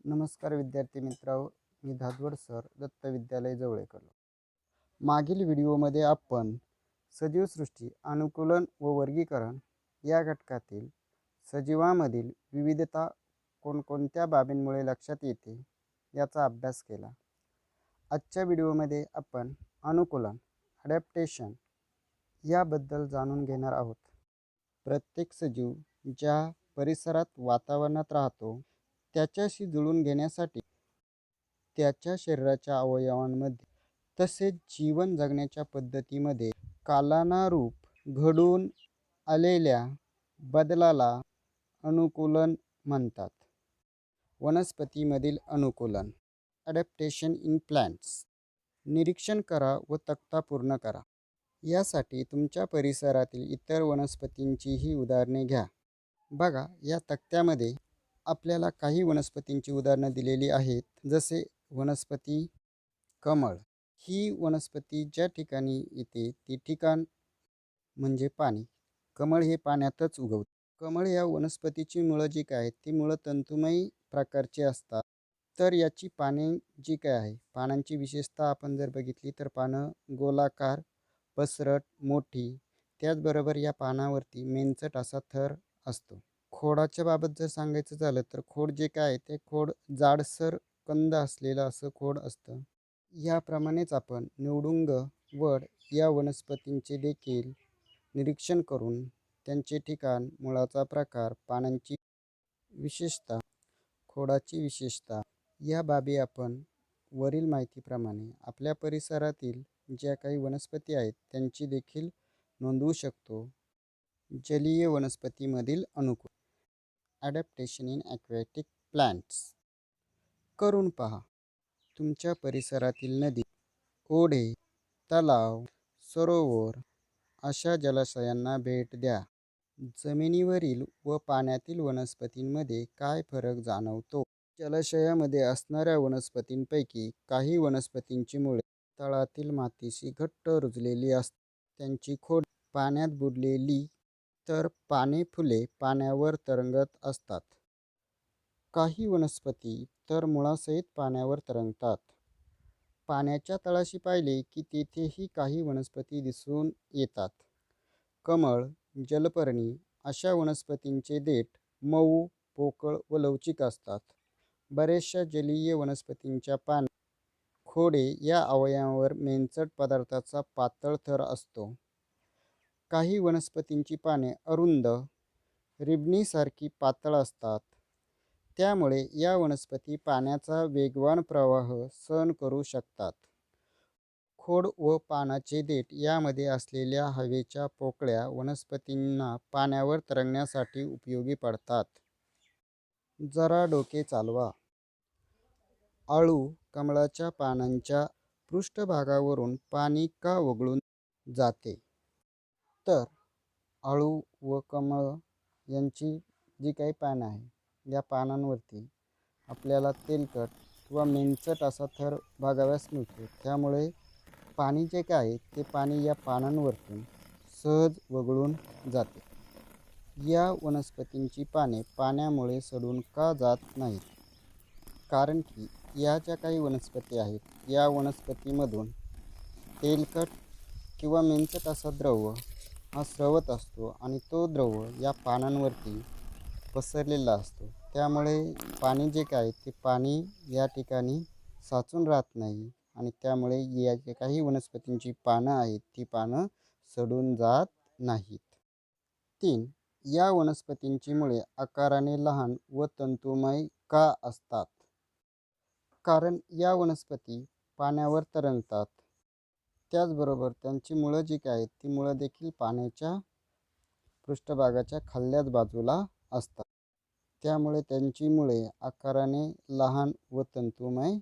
नमस्कार विद्यार्थी मित्रांनो, मी धादवड सर दत्त विद्यालय जवळेकर. मागील व्हिडिओमध्ये आपण सजीवसृष्टी अनुकूलन व वर्गीकरण या घटकातील सजीवांमधील विविधता कोणकोणत्या बाबींमुळे लक्षात येते याचा अभ्यास केला. आजच्या व्हिडिओमध्ये आपण अनुकूलन अडॅप्टेशन याबद्दल जाणून घेणार आहोत. प्रत्येक सजीव ज्या परिसरात वातावरणात राहतो त्याच्याशी जुळून घेण्यासाठी त्याच्या शरीराच्या अवयवांमध्ये तसेच जीवन जगण्याच्या पद्धतीमध्ये कालानुरूप घडून आलेल्या बदलाला अनुकूलन म्हणतात. वनस्पतीमधील अनुकूलन अडॅप्टेशन इन प्लांट्स. निरीक्षण करा व तक्ता पूर्ण करा. यासाठी तुमच्या परिसरातील इतर वनस्पतींचीही उदाहरणे घ्या. बघा, या तक्त्यामध्ये आपल्याला काही वनस्पतींची उदाहरणं दिलेली आहेत. जसे वनस्पती कमळ. ही वनस्पती ज्या ठिकाणी येते ते ठिकाण म्हणजे पाणी. कमळ हे पाण्यातच उगवते. कमळ या वनस्पतीची मुळं जी काय आहेत ती मुळं तंतुमय प्रकारची असतात. तर याची पाने जी काय आहे, पानांची विशेषता आपण जर बघितली तर पानं गोलाकार, पसरट, मोठी. त्याचबरोबर या पानावरती मेंचट असा थर असतो. खोडाच्या बाबत जर सांगायचं झालं तर खोड जे काय आहे ते खोड जाडसर कंद असलेलं असं खोड असतं. याप्रमाणेच आपण निवडुंग, वड या वनस्पतींचे देखील निरीक्षण करून त्यांचे ठिकाण, मुळाचा प्रकार, पानांची विशेषता, खोडाची विशेषता या बाबी आपण वरील माहितीप्रमाणे आपल्या परिसरातील ज्या काही वनस्पती आहेत त्यांची देखील नोंदवू शकतो. जलीय वनस्पतीमधील अनुकूलन अडॅप्टेशन इन ॲक्वॅटिक प्लांट्स. करून पहा. तुमच्या परिसरातील नदी, ओढे, तलाव, सरोवर अशा जलाशयांना भेट द्या. जमिनीवरील व पाण्यातील वनस्पतींमध्ये काय फरक जाणवतो? जलाशयामध्ये असणाऱ्या वनस्पतींपैकी काही वनस्पतींची मुळे तळातील मातीशी घट्ट रुजलेली असतात. त्यांची खोड पाण्यात बुडलेली तर पाने, फुले पाण्यावर तरंगत असतात. काही वनस्पती तर मुळासहित पाण्यावर तरंगतात. पाण्याच्या तळाशी पाहिले की तेथेही काही वनस्पती दिसून येतात. कमळ, जलपर्णी अशा वनस्पतींचे देठ मऊ, पोकळ व लवचिक असतात. बऱ्याचशा जलीय वनस्पतींच्या पाने, खोडे या अवयवांवर मेंचट पदार्थाचा पातळ थर असतो. काही वनस्पतींची पाने अरुंद, रिबणीसारखी पातळ असतात. त्यामुळे या वनस्पती पाण्याचा वेगवान प्रवाह सहन करू शकतात. खोड व पानाचे देठ यामध्ये असलेल्या हवेच्या पोकळ्या वनस्पतींना पाण्यावर तरंगण्यासाठी उपयोगी पडतात. जरा डोके चालवा. आळू कमळाच्या पानांच्या पृष्ठभागावरून पाणी का वगळून जाते? तर आळू व कमळ यांची जी काही पानं आहे या पानांवरती आपल्याला तेलकट किंवा मेंचट असा थर बघावयास मिळतो. त्यामुळे पाणी जे काय आहे ते पाणी या पानांवरतून सहज वगळून जाते. या वनस्पतींची पाने पाण्यामुळे सडून का जात नाहीत? कारण की या ज्या काही वनस्पती आहेत या वनस्पतीमधून तेलकट किंवा मेंचट असा द्रव हा स्रवत असतो आणि तो द्रव या पानांवरती पसरलेला असतो. त्यामुळे पाणी जे काय ते पाणी या ठिकाणी साचून राहत नाही आणि त्यामुळे या जे काही वनस्पतींची पानं आहेत ती पानं सडून जात नाहीत. 3. या वनस्पतींची मुळे आकाराने लहान व तंतुमय का असतात? कारण या वनस्पती पाण्यावर तरंगतात. त्याचबरोबर त्यांची मुळं जी काय आहेत ती मुळं देखील पाण्याच्या पृष्ठभागाच्या खालल्याच बाजूला असतात. त्यामुळे त्यांची मुळे आकाराने लहान व तंतुमय